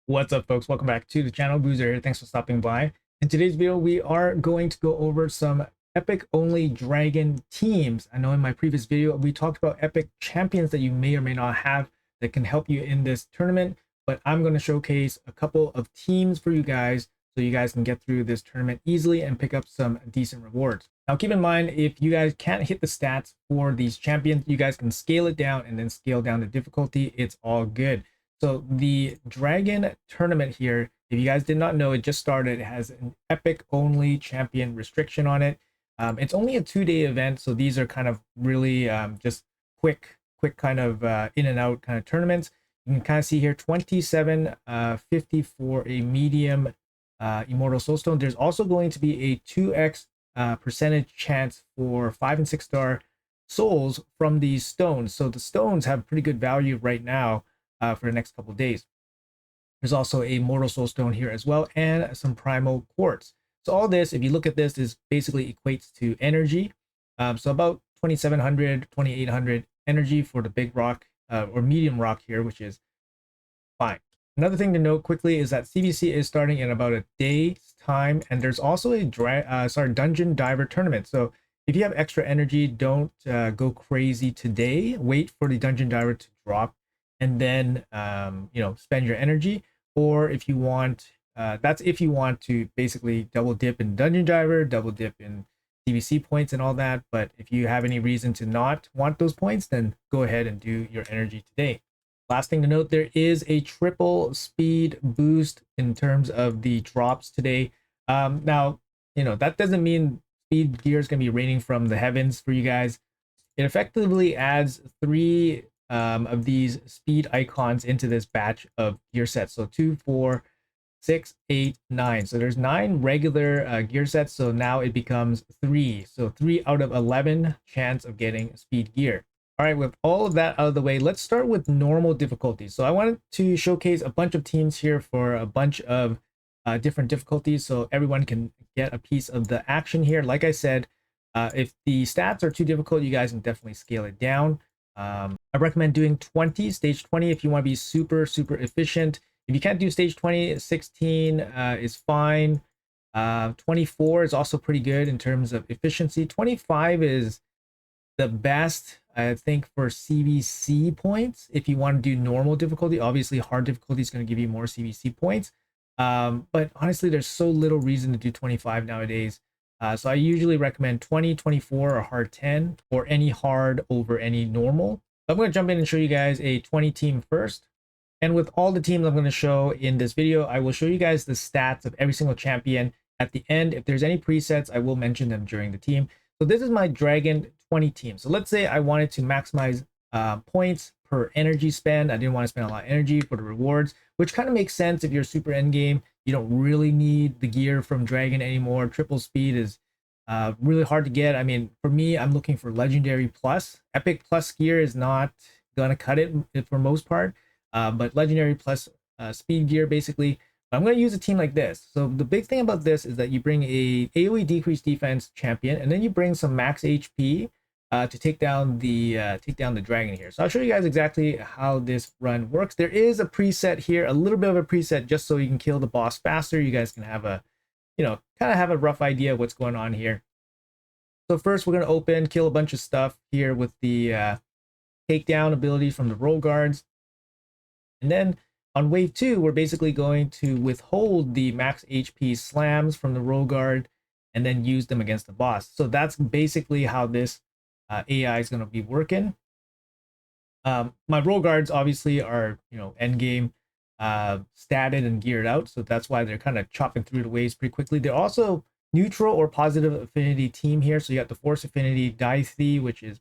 What's up, folks? Welcome back to the channel. Boozer here. Thanks for stopping by. In today's video, we are going to go over some epic only dragon teams. I know in my previous video, we talked about epic champions that you may or may not have that can help you in this tournament, but I'm going to showcase a couple of teams for you guys so you guys can get through this tournament easily and pick up some decent rewards. Now, keep in mind, if you guys can't hit the stats for these champions, you guys can scale it down and then scale down the difficulty. It's all good. So the Dragon tournament here, if you guys did not know, it just started. It has an epic only champion restriction on it. It's only a 2-day event, so these are kind of really just quick kind of in and out kind of tournaments. You can kind of see here 2750 for a medium Immortal Soulstone. There's also going to be a 2x percentage chance for 5 and 6 star souls from these stones. So the stones have pretty good value right now for the next couple of days. There's also a Mortal Soul Stone here as well, and some Primal Quartz. So all this, if you look at this, is basically equates to energy. So about 2700, 2800 energy for the big rock or medium rock here, which is fine. Another thing to note quickly is that CBC is starting in about a day's time, and there's also a dungeon diver tournament. So if you have extra energy, don't go crazy today. Wait for the dungeon diver to drop and then spend your energy. Or if you want, that's if you want to basically double dip in dungeon diver, double dip in CBC points and all that. But if you have any reason to not want those points, then go ahead and do your energy today. Last thing to note, there is a triple speed boost in terms of the drops today. Now, that doesn't mean speed gear is going to be raining from the heavens for you guys. It effectively adds 3 of these speed icons into this batch of gear sets. So 2, 4, 6, 8, 9. So there's 9 regular gear sets. So now it becomes 3. So 3 out of 11 chance of getting speed gear. All right, with all of that out of the way, let's start with normal difficulties. So I wanted to showcase a bunch of teams here for a bunch of different difficulties so everyone can get a piece of the action here. Like I said, if the stats are too difficult, you guys can definitely scale it down. I recommend doing stage 20 if you want to be super efficient. If you can't do stage 20, 16 is fine. 24 is also pretty good in terms of efficiency. 25 is the best, I think, for CBC points. If you want to do normal difficulty, obviously hard difficulty is going to give you more CBC points. But honestly, there's so little reason to do 25 nowadays. So I usually recommend 20, 24, or hard 10, or any hard over any normal. I'm going to jump in and show you guys a 20 team first. And with all the teams I'm going to show in this video, I will show you guys the stats of every single champion at the end. If there's any presets, I will mention them during the team. So this is my Dragon 20 team. So let's say I wanted to maximize points per energy spend. I didn't want to spend a lot of energy for the rewards, which kind of makes sense if you're super endgame. You don't really need the gear from Dragon anymore. Triple speed is really hard to get. I mean, for me, I'm looking for legendary plus. Epic plus gear is not gonna cut it for most part, but legendary plus speed gear basically. But I'm gonna use a team like this. So the big thing about this is that you bring a AoE decreased defense champion, and then you bring some max HP to take down the dragon here. So I'll show you guys exactly how this run works. There is a preset here, a little bit of a preset just so you can kill the boss faster. You guys can have a kind of have a rough idea of what's going on here. So first we're going to kill a bunch of stuff here with the takedown ability from the roll guards. And then on wave 2, we're basically going to withhold the max HP slams from the roll guard and then use them against the boss. So that's basically how this AI is going to be working. My roll guards obviously are, end game statted and geared out, so that's why they're kind of chopping through the waves pretty quickly. They're also neutral or positive affinity team here, so you got the force affinity, Dithey, which is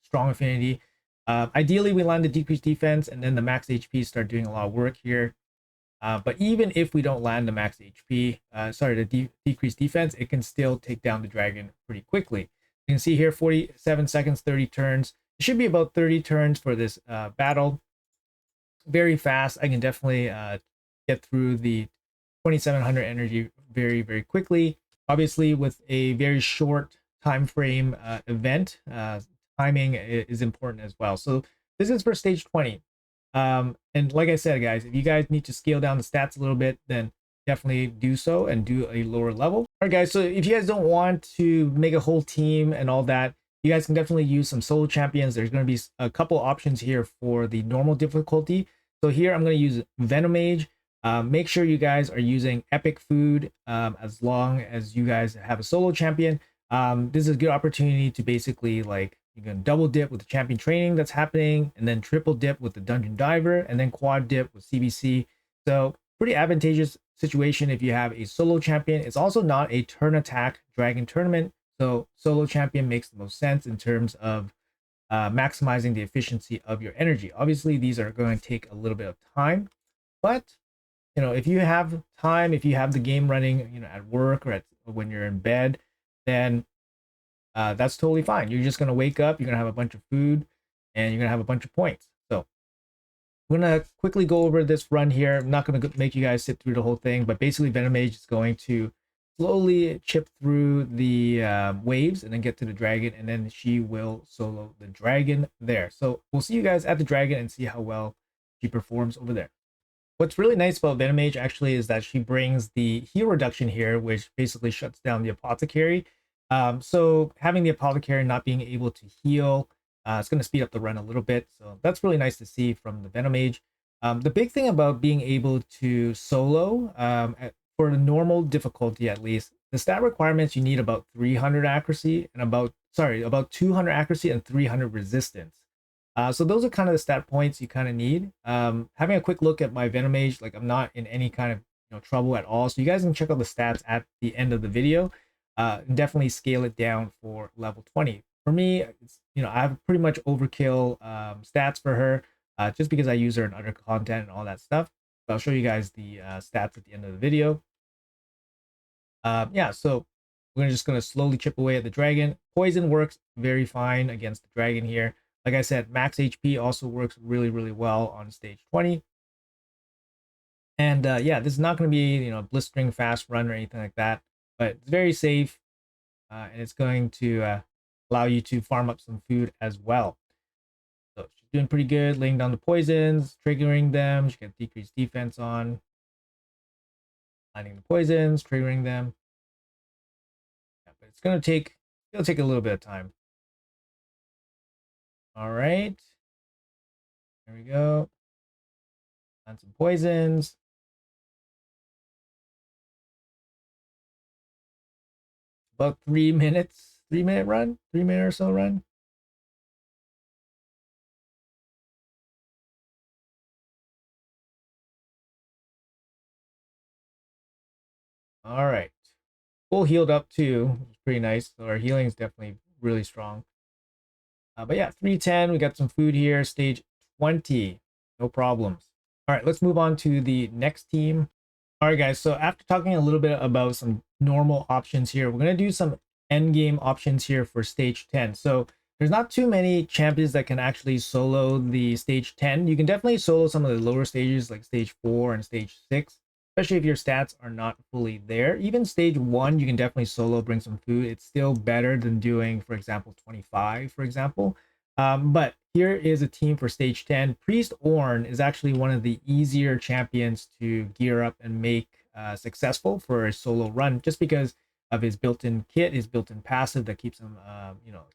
strong affinity. Ideally we land the decreased defense and then the max HP start doing a lot of work here, but even if we don't land the max HP, the decreased defense, it can still take down the dragon pretty quickly. You can see here 47 seconds, 30 turns. It should be about 30 turns for this battle. Very fast. I can definitely get through the 2700 energy very quickly. Obviously, with a very short time frame event, timing is important as well. So this is for stage 20. And like I said, guys, if you guys need to scale down the stats a little bit, then definitely do so and do a lower level. All right, guys, so if you guys don't want to make a whole team and all that, you guys can definitely use some solo champions. There's going to be a couple options here for the normal difficulty. So here I'm going to use Venomage. Make sure you guys are using Epic Food as long as you guys have a solo champion. This is a good opportunity to basically, like, you can double dip with the champion training that's happening, and then triple dip with the dungeon diver, and then quad dip with CBC. So pretty advantageous situation if you have a solo champion. It's also not a turn attack dragon tournament, so solo champion makes the most sense in terms of maximizing the efficiency of your energy. Obviously, these are going to take a little bit of time, but if you have time, if you have the game running, at work or when you're in bed, then that's totally fine. You're just gonna wake up, you're gonna have a bunch of food, and you're gonna have a bunch of points. So I'm gonna quickly go over this run here. I'm not gonna make you guys sit through the whole thing, but basically Venomage is going to slowly chip through the waves and then get to the dragon, and then she will solo the dragon there. So we'll see you guys at the dragon and see how well she performs over there. What's really nice about Venomage actually is that she brings the heal reduction here, which basically shuts down the apothecary. So having the apothecary not being able to heal, it's going to speed up the run a little bit. So that's really nice to see from the Venomage. The big thing about being able to solo, for the normal difficulty at least, the stat requirements, you need about 300 accuracy and about 200 accuracy and 300 resistance. So those are kind of the stat points you kind of need. Having a quick look at my Venomage, like, I'm not in any kind of trouble at all. So you guys can check out the stats at the end of the video. Definitely scale it down for level 20. For me, it's, I have pretty much overkill stats for her, just because I use her in other content and all that stuff. But I'll show you guys the stats at the end of the video. Yeah, so we're just going to slowly chip away at the dragon. Poison works very fine against the dragon here. Like I said, max HP also works really, really well on stage 20. And yeah, this is not going to be, blistering fast run or anything like that, but it's very safe, and it's going to allow you to farm up some food as well. So she's doing pretty good, laying down the poisons, triggering them. She got decreased defense on, landing the poisons, triggering them. Yeah, but it'll take a little bit of time. All right, there we go. Land some poisons. About 3 minutes, 3-minute run, 3-minute or so run. All right, full healed up too, which is pretty nice. So our healing is definitely really strong. But yeah, 310. We got some food here. Stage 20, no problems. All right, let's move on to the next team. All right, guys. So after talking a little bit about some normal options here, we're gonna do some end game options here for stage 10. So there's not too many champions that can actually solo the stage 10. You can definitely solo some of the lower stages like stage 4 and stage 6, especially if your stats are not fully there. Even stage 1, you can definitely solo, bring some food. It's still better than doing, for example, 25, for example. But here is a team for stage 10. Priest Ornn is actually one of the easier champions to gear up and make successful for a solo run, just because of his built-in kit, his built-in passive that keeps him,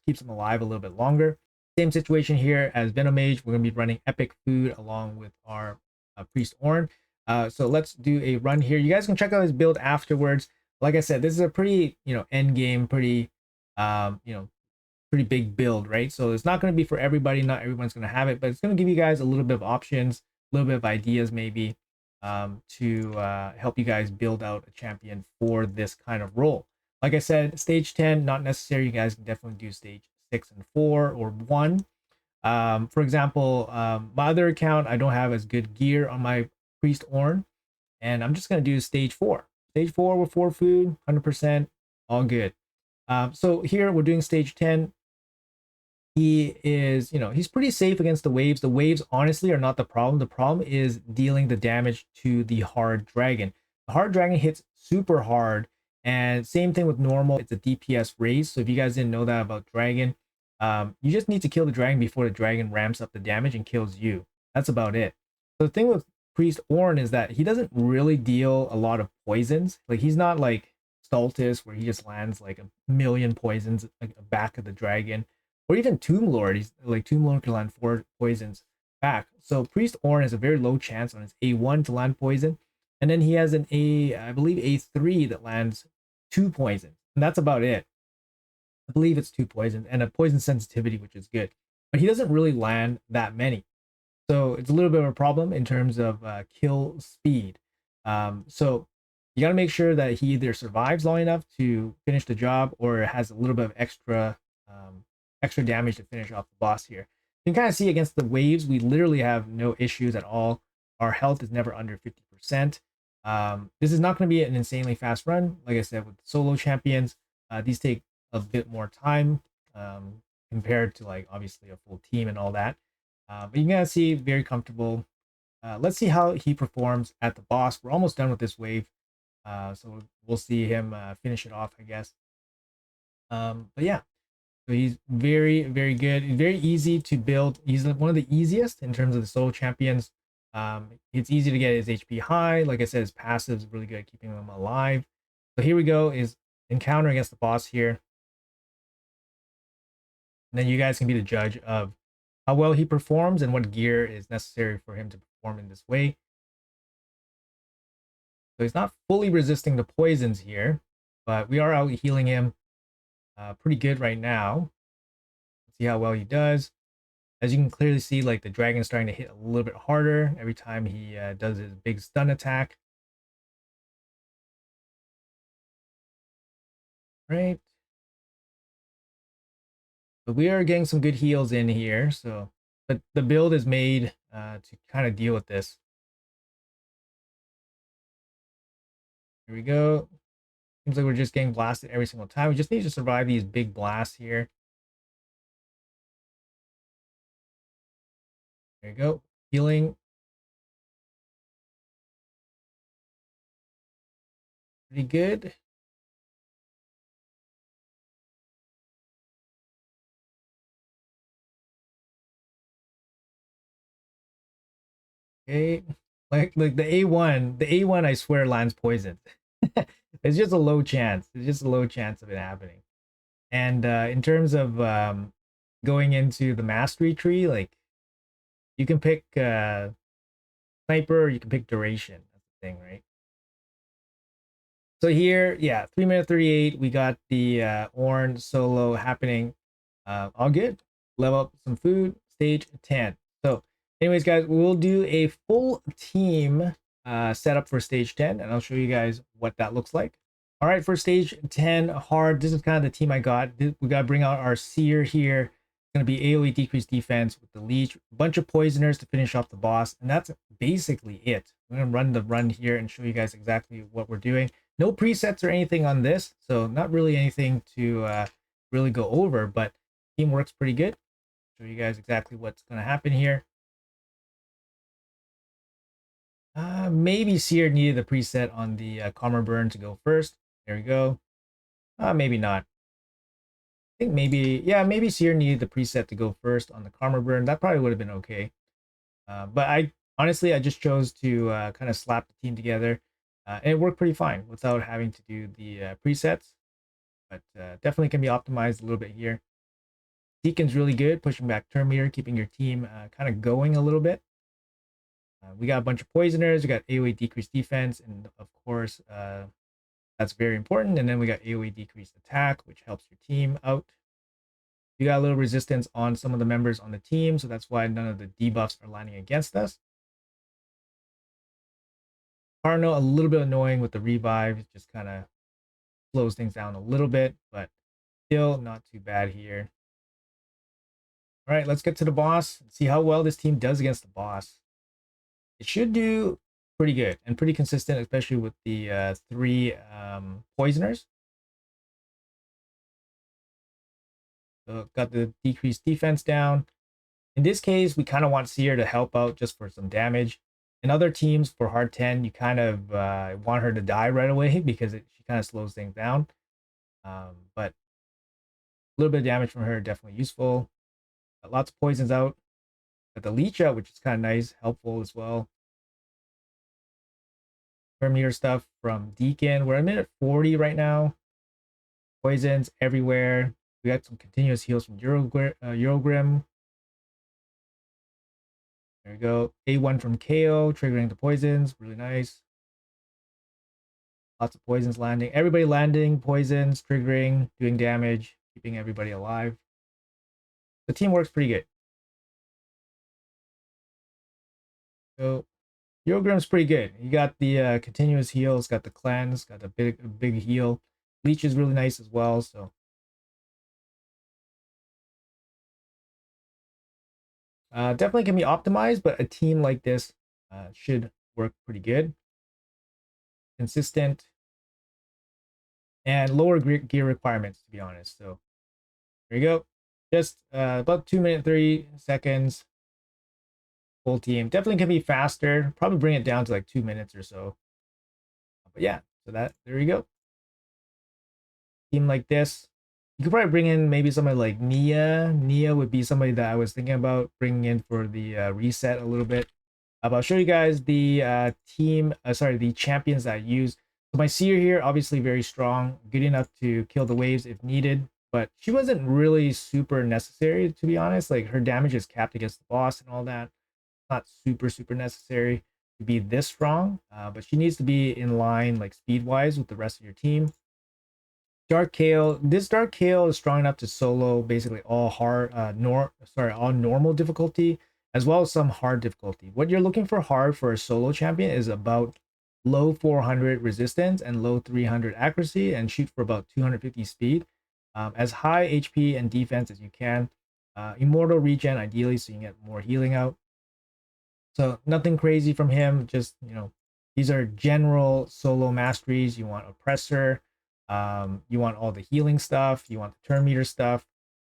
keeps him alive a little bit longer. Same situation here as Venomage. We're going to be running Epic Food along with our Priest Ornn. So let's do a run here. You guys can check out his build afterwards. Like I said, this is a pretty, end game, pretty, pretty big build, right? So it's not going to be for everybody. Not everyone's going to have it, but it's going to give you guys a little bit of options, a little bit of ideas maybe, to help you guys build out a champion for this kind of role. Like I said, stage 10, not necessary. You guys can definitely do stage 6 and 4 or 1. For example, my other account, I don't have as good gear on my Priest Ornn, and I'm just going to do stage 4. Stage 4 with 4 food, 100%, all good. So here we're doing stage 10. He is, he's pretty safe against the waves. The waves honestly are not the problem. The problem is dealing the damage to the hard dragon. The hard dragon hits super hard, and same thing with normal. It's a DPS raise. So if you guys didn't know that about dragon, you just need to kill the dragon before the dragon ramps up the damage and kills you. That's about it. So the thing with Priest Ornn is that he doesn't really deal a lot of poisons. Like he's not like Stultus where he just lands like a million poisons like back of the dragon, or even Tomb Lord. He's like Tomb Lord can land 4 poisons back. So Priest Ornn has a very low chance on his A1 to land poison, and then he has an I believe A3 that lands 2 poisons, and that's about it. I believe it's 2 poisons and a poison sensitivity, which is good. But he doesn't really land that many. So it's a little bit of a problem in terms of kill speed. So you got to make sure that he either survives long enough to finish the job or has a little bit of extra damage to finish off the boss here. You can kind of see against the waves, we literally have no issues at all. Our health is never under 50%. This is not going to be an insanely fast run. Like I said, with solo champions, these take a bit more time compared to like obviously a full team and all that. But you can see very comfortable. Let's see how he performs at the boss. We're almost done with this wave. So we'll see him finish it off, I guess. But yeah, so he's very, very good. He's very easy to build. He's one of the easiest in terms of the solo champions. It's easy to get his HP high. Like I said, his passive is really good at keeping him alive. So here we go, is encounter against the boss here. And then you guys can be the judge of how well he performs and what gear is necessary for him to perform in this way. So he's not fully resisting the poisons here, but we are out healing him pretty good right now. Let's see how well he does. As you can clearly see, like the dragon's starting to hit a little bit harder every time he does his big stun attack. Right. But we are getting some good heals in here. So, but the build is made to kind of deal with this. Here we go. Seems like we're just getting blasted every single time. We just need to survive these big blasts here. There you go. Healing. Pretty good. Okay. Like the A1 I swear lands poison. It's just a low chance. It's just a low chance of it happening. And in terms of going into the mastery tree, like you can pick sniper or you can pick duration. That's the thing, right? So here, yeah, 3 minute 38. We got the Ornn solo happening. All good. Level up some food. Stage 10. So, anyways, guys, we'll do a full team setup for stage 10, and I'll show you guys what that looks like. All right, for stage 10 hard, this is kind of the team I got. We got to bring out our seer here. It's going to be AoE decreased defense with the leech, a bunch of poisoners to finish off the boss, and that's basically it. I'm going to run the run here and show you guys exactly what we're doing. No presets or anything on this, so not really anything to really go over, but team works pretty good. Show you guys exactly what's going to happen here. Maybe Seer needed the preset on the Calmer Burn to go first. There we go. Maybe not. I think maybe, yeah, maybe Seer needed the preset to go first on the Calmer Burn. That probably would have been okay. But I honestly, I just chose to kind of slap the team together. And it worked pretty fine without having to do the presets. But definitely can be optimized a little bit here. Deacon's really good, pushing back turn meter, keeping your team kind of going a little bit. We got a bunch of poisoners. We got AoE decreased defense, and of course, that's very important. And then we got AoE decreased attack, which helps your team out. You got a little resistance on some of the members on the team, so that's why none of the debuffs are landing against us. Cardinal, a little bit annoying with the revive, just kind of slows things down a little bit, but still not too bad here. All right, let's get to the boss and see how well this team does against the boss. It should do pretty good and pretty consistent, especially with the 3 poisoners. So got the decreased defense down. In this case, we kind of want Seer to help out just for some damage. In other teams for hard 10, you kind of want her to die right away because she kind of slows things down. But a little bit of damage from her, definitely useful. Got lots of poisons out. Got the leech out, which is kind of nice, helpful as well. Meter stuff from Deacon. We're at minute 40 right now. Poisons everywhere. We got some continuous heals from Eurogrim. There we go. A1 from KO, triggering the poisons. Really nice. Lots of poisons landing. Everybody landing, poisons, triggering, doing damage, keeping everybody alive. The team works pretty good. So Eurogrim's pretty good. You got the continuous heals, got the cleanse, got the big heal. Leech is really nice as well. So definitely can be optimized, but a team like this should work pretty good. Consistent and lower gear requirements, to be honest. So there you go. Just about 2 minutes 30 seconds. Full team. Definitely can be faster. Probably bring it down to like 2 minutes or so. But yeah, so there you go. Team like this. You could probably bring in maybe somebody like Nia. Nia would be somebody that I was thinking about bringing in for the reset a little bit. But I'll show you guys the the champions that I use. So my seer here, obviously very strong, good enough to kill the waves if needed, but she wasn't really super necessary, to be honest. Like her damage is capped against the boss and all that. Not super necessary to be this strong, but she needs to be in line like speed wise with the rest of your team. Dark Kale. This Dark Kale is strong enough to solo basically all all normal difficulty as well as some hard difficulty. What you're looking for hard for a solo champion is about low 400 resistance and low 300 accuracy and shoot for about 250 speed. As high HP and defense as you can. Immortal regen ideally so you can get more healing out. So nothing crazy from him. Just, these are general solo masteries. You want Oppressor. You want all the healing stuff. You want the turn meter stuff.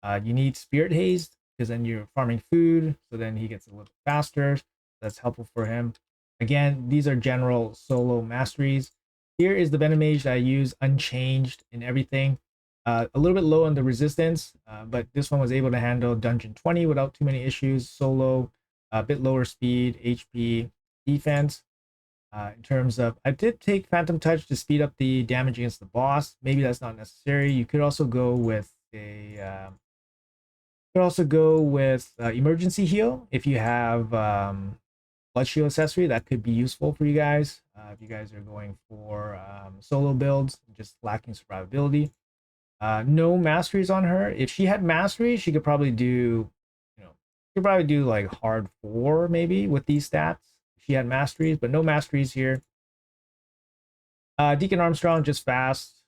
You need Spirit Haste because then you're farming food. So then he gets a little faster. That's helpful for him. Again, these are general solo masteries. Here is the Venom Mage that I use unchanged in everything. A little bit low on the resistance, but this one was able to handle Dungeon 20 without too many issues. Solo, a bit lower speed, HP, defense. In terms of, I did take Phantom Touch to speed up the damage against the boss. Maybe that's not necessary. You could also go with Emergency Heal if you have Blood Shield accessory. That could be useful for you guys if you guys are going for solo builds, just lacking survivability. No masteries on her. If she had mastery, she could probably do, like hard 4 maybe with these stats. She had masteries, but no masteries here. Deacon Armstrong, just fast,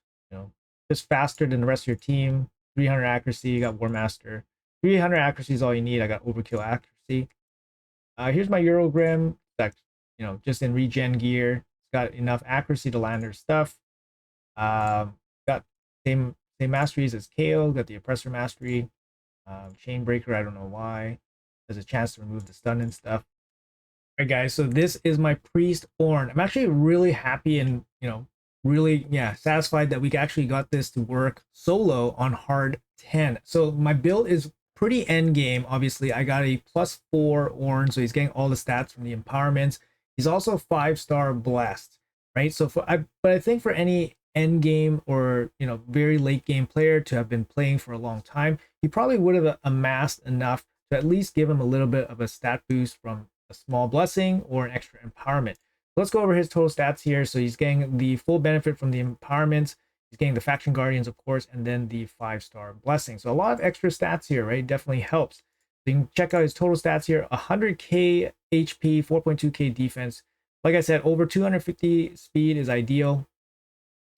just faster than the rest of your team. 300 accuracy, you got War Master. 300 accuracy is all you need. I got overkill accuracy. Here's my Eurogrim, that, just in regen gear. It's got enough accuracy to land her stuff. Got same masteries as KO, got the Oppressor mastery. Chainbreaker, I don't know why. There's a chance to remove the stun and stuff. All right, guys, so this is my Priest Ornn. I'm actually really happy and, really, satisfied that we actually got this to work solo on hard 10. So my build is pretty end game. Obviously, I got a +4 Ornn, so he's getting all the stats from the empowerments. He's also 5-star blessed, right? So but I think for any end game or very late game player to have been playing for a long time, he probably would have amassed enough to at least give him a little bit of a stat boost from a small blessing or an extra empowerment. Let's go over his total stats here. So he's getting the full benefit from the empowerments. He's getting the faction guardians, of course, and then the 5-star blessing. So a lot of extra stats here, right? Definitely helps. So you can check out his total stats here: 100k HP, 4.2k defense. Like I said, over 250 speed is ideal.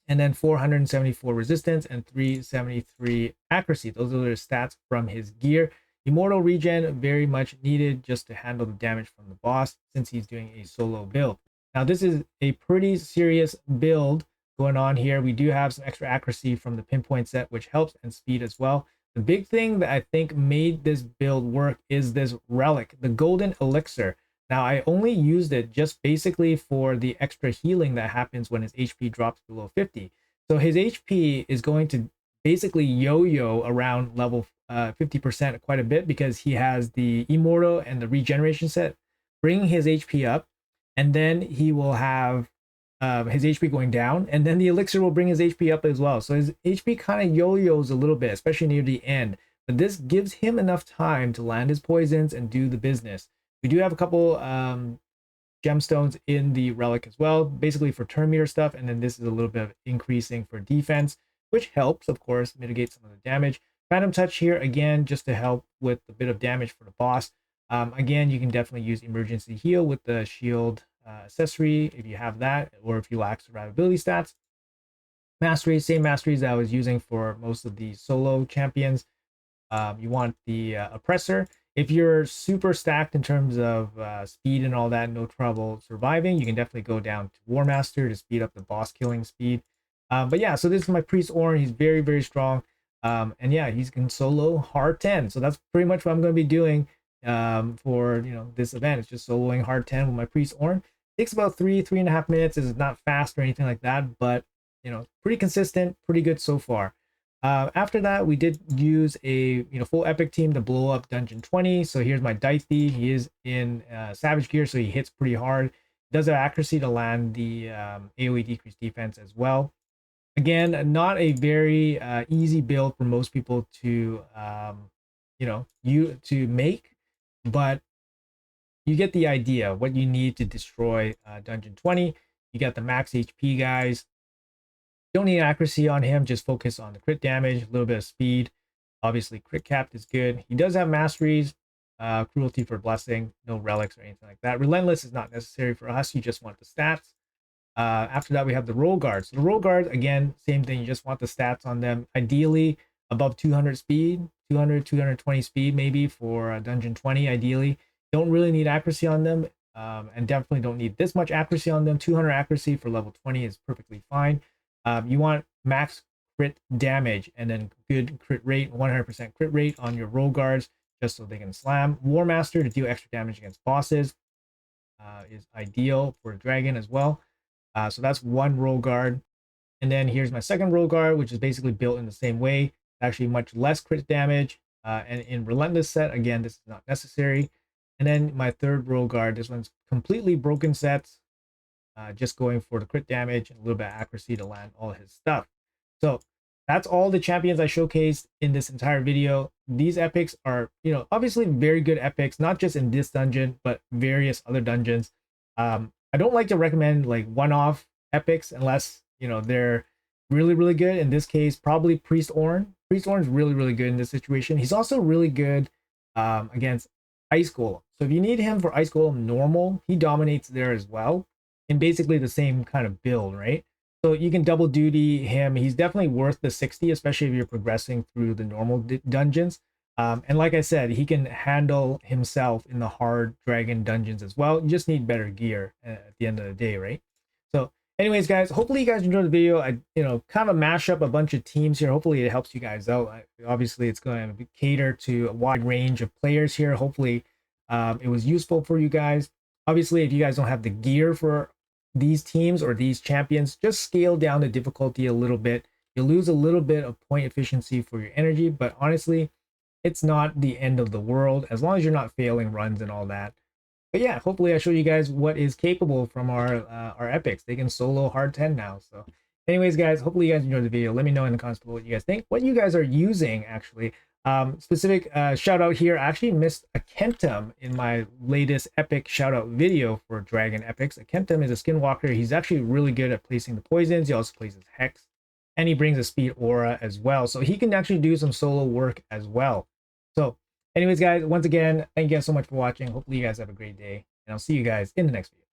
And then 474 resistance and 373 accuracy. Those are the stats from his gear. Immortal regen, very much needed just to handle the damage from the boss since he's doing a solo build. Now, this is a pretty serious build going on here. We do have some extra accuracy from the pinpoint set, which helps, and speed as well. The big thing that I think made this build work is this relic, the golden elixir. Now, I only used it just basically for the extra healing that happens when his HP drops below 50. So his HP is going to basically yo-yo around level 50% quite a bit, because he has the Immortal and the regeneration set, bringing his HP up, and then he will have his HP going down, and then the elixir will bring his HP up as well. So his HP kind of yo-yos a little bit, especially near the end. But this gives him enough time to land his poisons and do the business. We do have a couple gemstones in the relic as well, basically for turn meter stuff, and then this is a little bit of increasing for defense, which helps, of course, mitigate some of the damage. Phantom touch here again, just to help with a bit of damage for the boss. Again, you can definitely use emergency heal with the shield accessory if you have that, or if you lack survivability stats. Mastery, same masteries that I was using for most of the solo champions. You want the oppressor. If you're super stacked in terms of speed and all that, no trouble surviving, you can definitely go down to War Master to speed up the boss killing speed. But yeah, so this is my Priest Orin. He's very, very strong. And yeah, he's can solo hard 10. So that's pretty much what I'm going to be doing for this event. It's just soloing hard 10 with my Priest Orin. Takes about 3.5 minutes. It's not fast or anything like that, but pretty consistent, pretty good so far. After that, we did use a full epic team to blow up dungeon 20. So here's my Dicey. He is in savage gear, so he hits pretty hard. Does have accuracy to land the AoE decreased defense as well. Again, not a very easy build for most people to to make, but you get the idea what you need to destroy dungeon 20. You got the max HP guys. Don't need accuracy on him, just focus on the crit damage, a little bit of speed. Obviously, crit capped is good. He does have masteries, cruelty for blessing, no relics or anything like that. Relentless is not necessary for us. You just want the stats. After that, we have the roll guards. So the roll guards, again, same thing. You just want the stats on them. Ideally, above 200 speed, 200, 220 speed, maybe for dungeon 20. Ideally, don't really need accuracy on them, and definitely don't need this much accuracy on them. 200 accuracy for level 20 is perfectly fine. You want max crit damage and then good crit rate, 100% crit rate on your roll guards, just so they can slam. War Master to deal extra damage against bosses is ideal for a dragon as well. So that's one roll guard. And then here's my second roll guard, which is basically built in the same way. Actually, much less crit damage. And in Relentless set, again, this is not necessary. And then my third roll guard, this one's completely broken sets. Just going for the crit damage and a little bit of accuracy to land all his stuff. So that's all the champions I showcased in this entire video. These epics are, obviously very good epics, not just in this dungeon, but various other dungeons. I don't like to recommend like one-off epics unless, they're really, really good. In this case, probably Priest Orin. Priest Orin is really, really good in this situation. He's also really good against Ice Golem. So if you need him for Ice Golem normal, he dominates there as well. In basically the same kind of build, right? So you can double duty him. He's definitely worth the 60, especially if you're progressing through the normal dungeons. And like I said, he can handle himself in the hard dragon dungeons as well. You just need better gear at the end of the day, right? So anyways, guys, hopefully you guys enjoyed the video. I kind of mash up a bunch of teams here. Hopefully it helps you guys out. Obviously it's going to cater to a wide range of players here. Hopefully it was useful for you guys. Obviously, if you guys don't have the gear for these teams or these champions, just scale down the difficulty a little bit. You'll lose a little bit of point efficiency for your energy, but honestly, it's not the end of the world as long as you're not failing runs and all that. But yeah, hopefully I show you guys what is capable from our epics. They can solo hard 10 now. So anyways, guys, hopefully you guys enjoyed the video. Let me know in the comments below what you guys think, what you guys are using actually. Specific shout out here. I actually missed a Kentum in my latest epic shout out video for Dragon Epics. A Kentum is a skinwalker. He's actually really good at placing the poisons. He also places Hex, and he brings a speed aura as well. So he can actually do some solo work as well. So anyways, guys, once again, thank you guys so much for watching. Hopefully you guys have a great day, and I'll see you guys in the next video.